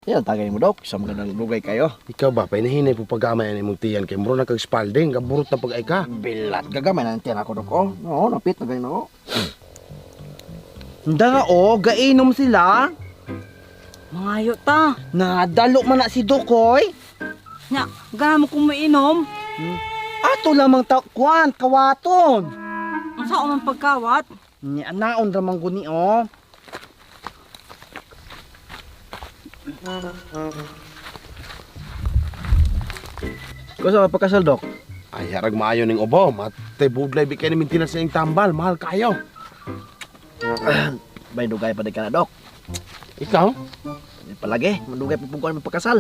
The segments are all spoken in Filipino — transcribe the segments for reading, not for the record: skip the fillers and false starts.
Yan, tagay mo, Dok. Sa magandang lugay kayo. Ikaw ba, painahinay po paggamay ni mong tiyan kay muro na kag spalding, gaburot na pag-ay ka. Bilat. Gagamay na tiyan ako, Dok. Oh, oo, napit na ganyan ako. Dara o, gainom sila. Mangayo ta. Nadalo man na si Dukoy. Nya, gana mo kung mainom. Ato lamang takwan, kawaton. Ang saan man pagkawat. Ni anaon ramang guni o. Kung sa pagkasal, Dok? Ay, harag maayo ning ubo, matay budlay bi kay ni maintenance sa iyong tambal, mahal kayo. May dugay pa di ka na, Dok. Ikaw? Palagi, mandugay pa pagkuhan ng pagkasal.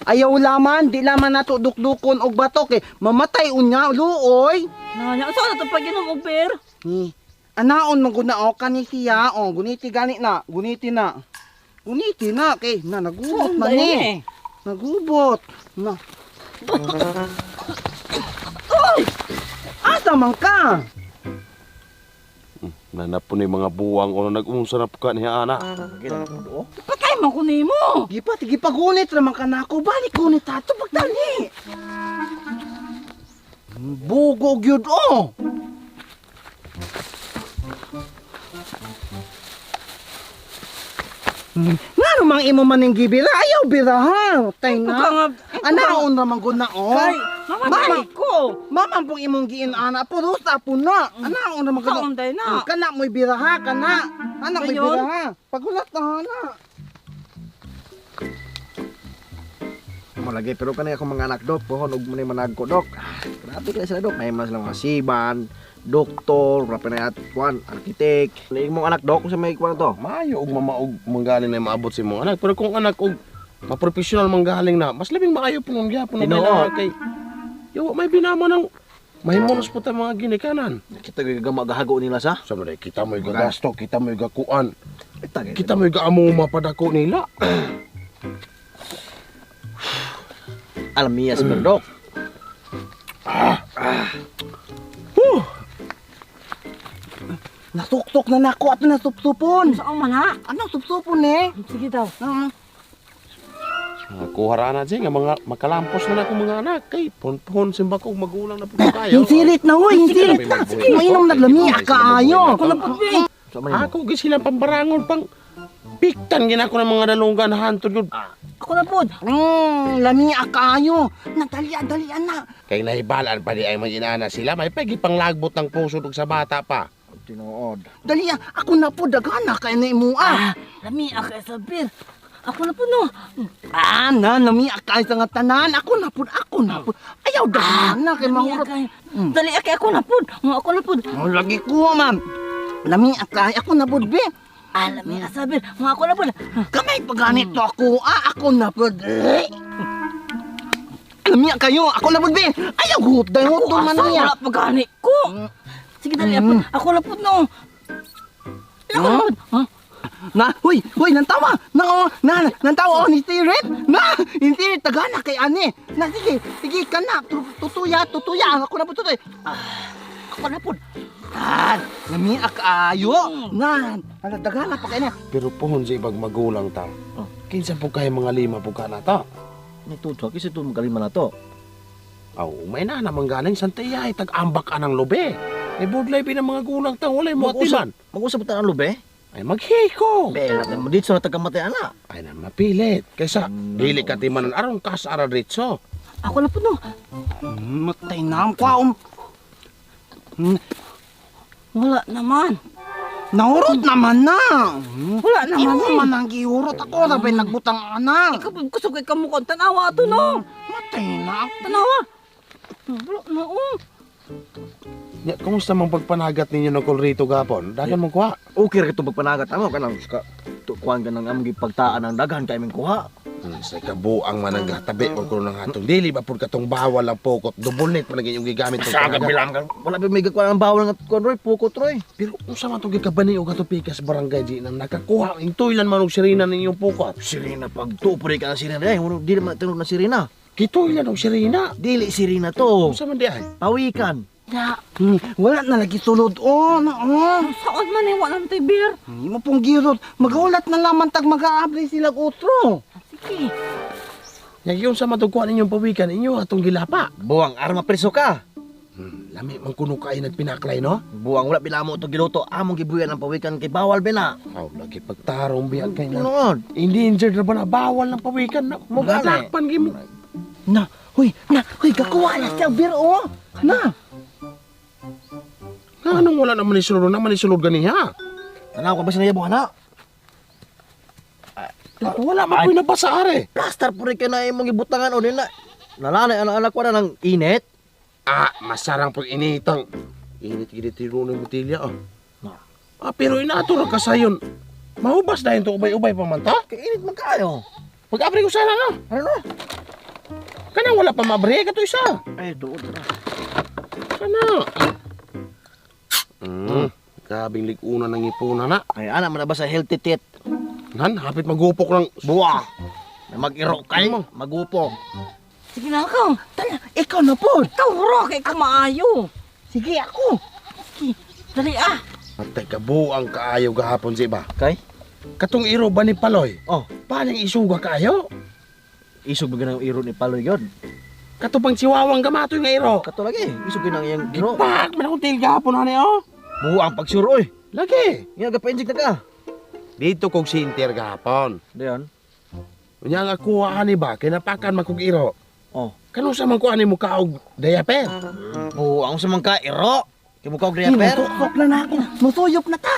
Ayaw laman, di laman nato dukdukon og batok eh. Mamatay unya, luoy. Nya, saan na ito pag-inom og beer? Ni, anaon man guna o kani siya o, guniti gani na, guniti na. Guniti na, kay na nagubot man eh. Nagubot. Na. Oy! Asa man ka? Nanap po ni mga buwang o nag-unsa na po ka niya, ana. Ganyan po, Dok. Patay mo ko nimo. Gipa, tigipagunit raman ka na ako. Balik gunit ato pagdali. Bugo gyud o. Nga mang imo man yung gibira, ayaw birahan. Tay Ikaw na. nga, Anaon raman gud na o. Kay, mamatay ko. Mama pong imong giin ana, puro sa na. Anaon raman gud Saan day na? Kana mo'y biraha, kana. Anak mo'y Ayun. biraha. Pagulat na ana. Malagi, pero kanay akong mga anak, Dok. Pohon, huwag mo na yung manag ko, Dok. Grabe kayo sila, Dok. May mga sila mga siban, doktor, rapanayat, kuan, arkitek. Laing mong anak, Dok, kung sa may kuan to. Maayo og mamaog manggaling na maabot si mong anak, pero kung anak og maprofessional manggaling na, mas labing maayo po ng gyapon Tinuod. na kay. Yo, may binama ng mahimunos po ta mga ginikanan. Kita gagago nila sa. Sabi kita mo'y gagasto, kita mo'y gakuan, Kita kita mo'y gaamuma padako nila. Alam niya si Dok. Nasuktok na nako ato na supsupon. Saan man ha? Anong supsupon eh? Sige daw. Kuhara na siya nga mga makalampos na ako mga anak kay pon simba ko magulang na po kayo. Yung sirit na hoy, yung sirit na. Mainom naglami kaayo. Ako na po, be. Sa man Ako gis sila pambarangon pang piktan gina ko ng mga dalunggan hantod yun. Ako na po. Lami kaayo. Nadalian na. Kay nahibalaan pa di ay mag-inana sila, may pagi pang lagbot ng puso dug sa bata pa. Tinuod. Dalian, ako na po dagana kay na imua. Lami ako sa beer. Ako na po no. Lami kay sa nga tanan. Ako na po. Ayaw dagana kay mahurot. Dali akay ako na po. Ako na po. Oh, lagi ko, ma'am. Lami kay ako na po, be. Lami sa beer. Ako na po. Kamay paganito ako. Ako na po. Lami kayo. Ako na po, be. Ayaw hutay man Asa niya. wala pagani ko. Sige dali ako na po no. Ako na po. Na, huy, nantawa. Nantawa ni Tirit. Ni Tirit tagana kay ani. Sige ka na. Tutuya. Ako na po tutoy. Ako na po. Lami ayo. Tagana pa kay niya. Pero pohon sa ibang magulang ta. Kinsa po kayo mga lima po ka na ta? Nituto, kasi ito magalima na to. Aw, may na namang galing Santaya ay tag-ambak anang lobe. Ay budlay pinang mga gulang ta, walay mo atiman. Mag-usap tayo ng lube. Ay maghiko. Be, natin mo dito na tagamatay, ana. Ay na mapilit. Kaysa dili ka timanan aron kas ara dritso. Ako na po no. Matay na ang kwaom. Wala naman. Naurot naman na. Wala naman Imo eh. man ang giurot ako na ba nagbutang anak. Ikaw kusog kay kamukha tanawa ato no. Matay na. Tanawa. Wala na oh. Ya, kumusta mang pagpanagat ninyo ng kulrito gapon? Dagan mong kuha. Okay rin ito magpanagat. Ano ka nang kuhan ka ng aming pagtaan ng daghan kayo ming kuha. Sa kabuang manang tabi o kuno ng hatong dili ba pud katong bawal ang pokot dubulnit pa naging yung gigamit Sa bilang ka. Wala pa may gakuha ng bawal ng kuhan, Roy. Pukot, Roy. Pero kung sa man itong gikabani o katupikas barangay di nang nakakuha ang tuylan man og sirina ninyong pukot. Sirina, pag tupuri ka ng sirina. Di naman tinulog na sirina. Kituylan og sirina. Dili sirina to. Kung sa man di ay. Pawikan. Na, Wala na lagi sulod na saan man eh, walang tibir. Hindi mo pong girot. Mag-ulat na naman tag mag-aabli sila utro. Sige. Yung sa madugkuan ninyong pawikan inyo atong gilapa. Buwang arma preso ka. Lami man kuno kay nagpinaklay no. Buwang wala bilamo to giluto. Among gibuyan ang pawikan kay bawal bina. Aw lagi pagtarong biag kay na. Tunood. Hindi injured na ba na bawal ng pawikan na. Mo Gani. gadakpan gimo. Huy, gakuha na siya, bir, Na. Anong wala naman ni sulod naman ni sulod ganiha. Tanaw ka ba sinaya buwan na? Wala man ko'y nabasa are. Plaster po rin ka na imong ibutangan o nila. Nalanay anak ko na ng init. Masarang pag initang. Init gid tiro ng botilya pero inato ra kasayon. Mahubas dayon to ubay-ubay pa man ta. Kay init man kayo. Pag-abri ko sana no. Ano? Kanang wala pa mabre kato isa. Ay, doon na. Kana. Kabing liguna ng ipuna na. Ay, anak mo na ba sa healthy tit? Nan, hapit magupok ng Buwa. Na mag-iro kay mo. Magupong. Sige na ako. Tala, ikaw na po. Ikaw, Ro, kay ka maayo. Sige, ako. Sige, dali Atay kabuang kaayo gahapon si ba? Kay? Katong iro ba ni Paloy? Oh, Paano isuga kaayo? isog ba ng iro ni Paloy yun? Katupang siwawang gamatoy nga iro. Kato lagi. Isog yun ang iyang iro. Pak, manakong tail gahapon hani Buwa ang pagsuro eh. Lagi. Nga, gapa-inject na ka. Dito kog sinter gahapon. Diyan. Unya nga kuha ani ba kinapakan man kog iro. Oh. Kano sa man kuha ni mo kaog diaper? Buwa ang samang ka, iro. Kaya mo ka og diaper. Musukok na ako. Musuyop na ta.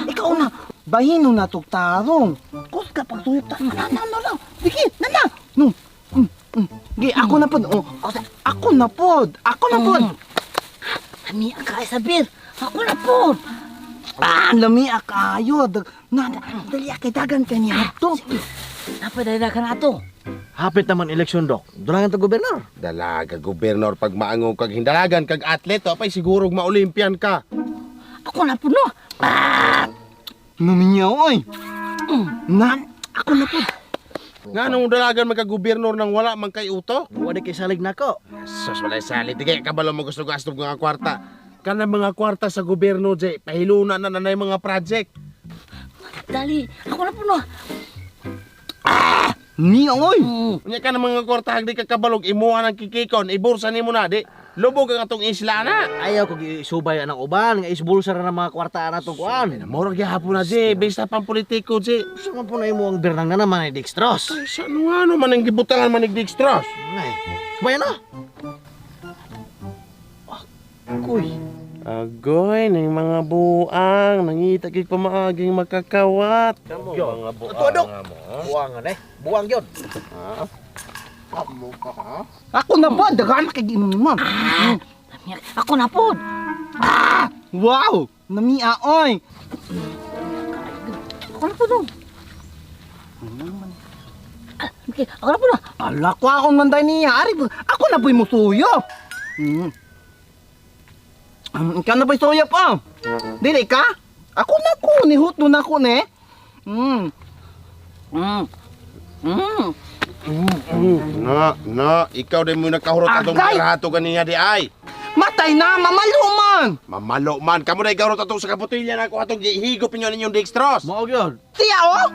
Ikaw na. Bahino na tugtarong. Kus ka pag suyop ta. Na lang. Sige, na. Sige, ako na po. Ako na po. Lami ang kaya sa bir. Ako na po. Lami akayo. Dali kay dagan kanya to. Napadala ka na to. Hapit naman eleksyon, Dok. Dulangan to gobernador. Dalaga gobernador pag maangog kag hindalagan kag atleto apay siguro ma-Olympian ka. Ako na po, no. Numinyaw, oy. Ako na po. Nga nung dalagan magka-gobernador nang wala man kay uto? Buwa di kay salig na ko. Sus wala salit. Di kaya kabalo mo gusto gasto nga kwarta. Kana mga kwarta sa gobyerno jay pahiluna na nanay mga project. Dali. Ako na po, no. Niya, oy. Unya ka na mga kwarta di ka kabalog imuha ng kikikon ibursa nimo na di. Lubog ang atong isla na. Ayaw ko isubay ang uban. Nga isbulsa na ng mga kwarta na itong kuan. Murag gihapon na jay basta pang politiko jay. Gusto man po na imo ang bernang na naman ay dextros. Ay sa ano man ang gibutangan man ni Dextros. Ay, subayan na. Kuy. Agoy, ng mga buang, nangita kay pamaaging makakawat. Yo, Mga buang Tuwadok. nga mo. Buwangan eh. Buwang yun. Ako na po. Dagan kay ginuman. Ako na po. Wow. Namiya, oy. Ako na po, no. Okay, ako na po, no. Ala ko akong manday niya. Ako na po'y musuyo. Ikaw na po'y suyo po. Dili ka? Ako na ko. Nihut doon ako ne. Ikaw din mo nakahurot atong Agay! rato ganiya di ay. Matay na, mamaluman. Mamalo man, kamo na ikahurot atong sa kaputilya na ako atong higop ninyo ninyong Dextros. Maog yun. Tiya, oh.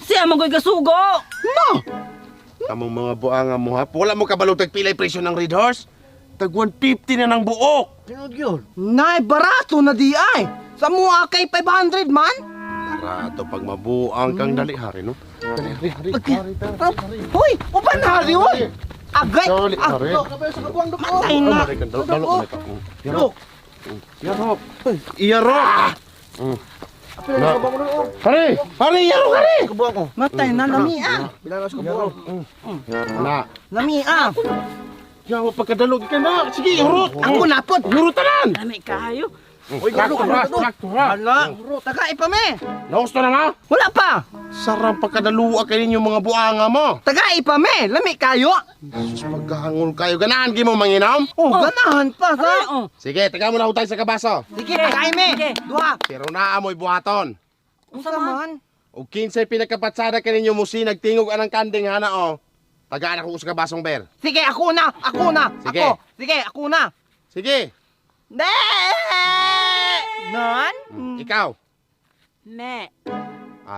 Siya magoy kasugo. No. Kamong mga buanga mo ha. Wala mo kabalog tagpilay presyo ng Red Horse. Tag 150 na ng buok. Maog yun. Nay, barato na di ay. Sa mua kay 500 man. Rato pag mabuang kang dali hari no. Dali hari. Hoy, uban hari, hoy. Agay. Dali hari. Matay na. Dalo ka. Yarok. Yarok. Yarok. Hari! Hari! Yarok hari! Kabuang ko. Matay na, lamia. Bilang na sa kabuang. Na. Lamia. Yawa pagkadalog ka na. Sige, hurot. Ako na po. Hurutanan. Lami kayo. Uy, gano ka na ito. Hala, taga ipa me. Nausto na ma. Wala pa. Sarang pagkadaluwa kayo ninyo mga buanga mo. Taga ipa me. Lami kayo. Sus, magkahangol kayo. Ganahan gi mo manginom? Oh, ganahan pa sa. Oh. Sige, taga mo na utay sa kabaso. Sige, taga me. Sige. Duha. Pero naamoy buhaton. Unsa man? O 15 pinakapatsada ka ninyo musi, nagtingog anang kanding hana o. Tagaan ako sa kabasong ber. Sige, ako na. Ako na. Sige. Ako. Sige, ako na. Sige. Ne! Nan? Ikaw. Me.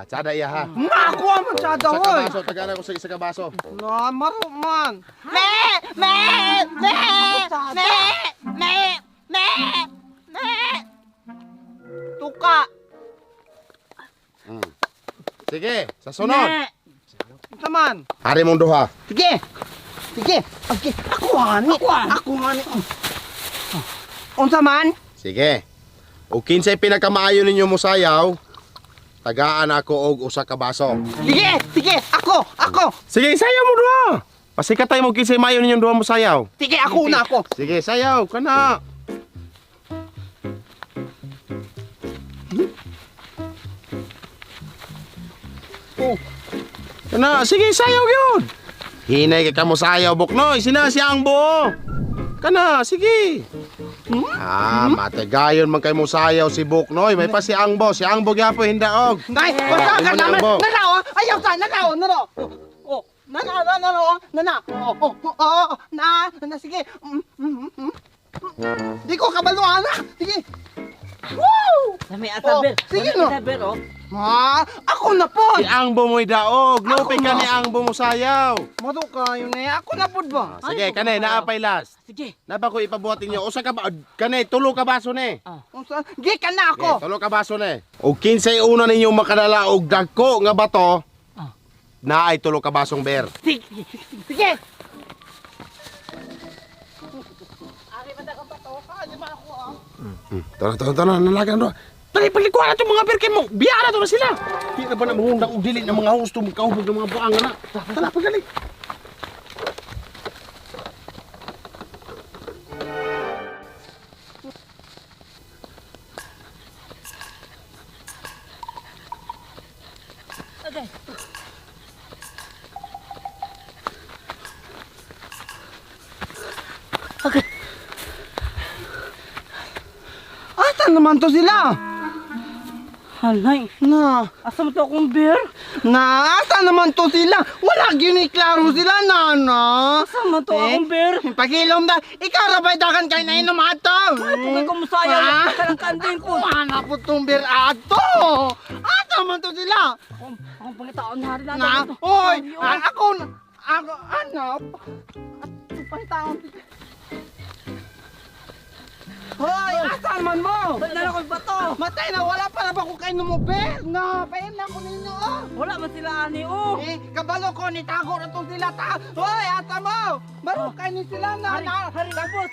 Tsada iya ha. Ako ang masyado, Isa hoy. kabaso, tagana ko sa isa kabaso. Na, maro man. Me! Me! Me! Me! Me! Me! Me! Tuka. Sige, sa sunod. Me! Taman. Hari mong duha. Sige. Sige. Okay. Ako hani. Ako hani. Unsa man? Sige. O kinsay pinakamaayo ninyo mo sayaw, tagaan ako og usa ka baso. Sige. Sige. Ako. Sige, sayaw mo duha. Pasikatay mo kinsay maayo ninyong duha mo sayaw. Sige, ako na ako. Sige, sayaw kana. Kana, sige, sayaw gyud. Hinay ka mo sayaw, Buknoy. Sinasiyang buo. Kana, sige. Matagayon man kay mo sayaw si Buknoy. May pa si Angbo. Si Angbo gyapon hindaog. Nay, basta ka Hindi mo naman. niambo. Nanaw. Ayaw ka. Nanaw. Oh. Na, sige. Di ko kabalo, anak. Sige. Woo! Dami ataber. Sige, no. Ataber, oh. Ha? Ako na po. Si Angbo mo'y daog. Lupi ka na. ni Angbo mo sayaw. Mado ka yun eh. Ako na po ba? Sige, kanay, naapay last. Sige. Napa ko ipabuhatin niyo. Usa ka ba? Kanay, tulo ka baso ni. Unsa? Gi ka na ako. Okay, tulo ka baso ni. O kinsay una ninyo makadala og dagko nga bato, na ay tulo ka basong ber. Sige. Sige. Tara, nalagan do. Dali paglikuan nato mga ber kay mo. Biyara to na sila. Di na ba na mangundang og dili ng mga husto magkahubog ng mga buang na. Tara, pagali. Okay. Okay. Asa naman to sila? Halay. Na. Asa mo to akong beer? Na, asa naman to sila? Wala giniklaro sila, nana. Asa mo to akong beer? Pagilom na, ikaw rabay dakan kay na inom ato. Pagay ko musaya Ha? lang ka ng kandin ko. Mana po tong bir ato. Asa naman to sila? Akong pangitaon hari na. Na, oy, ako, anak. Ito pa yung taon. Hoy, asa naman mo? Ba't na ako bato? Matay na, wala pa na ba kung kayo numubir? Na, pain na ko ninyo, oh. Wala man sila ani, oh. Kabalo ko, nitago na to sila ta. Hoy, asa mo? Baro kayo ni sila na. Hari, tapos.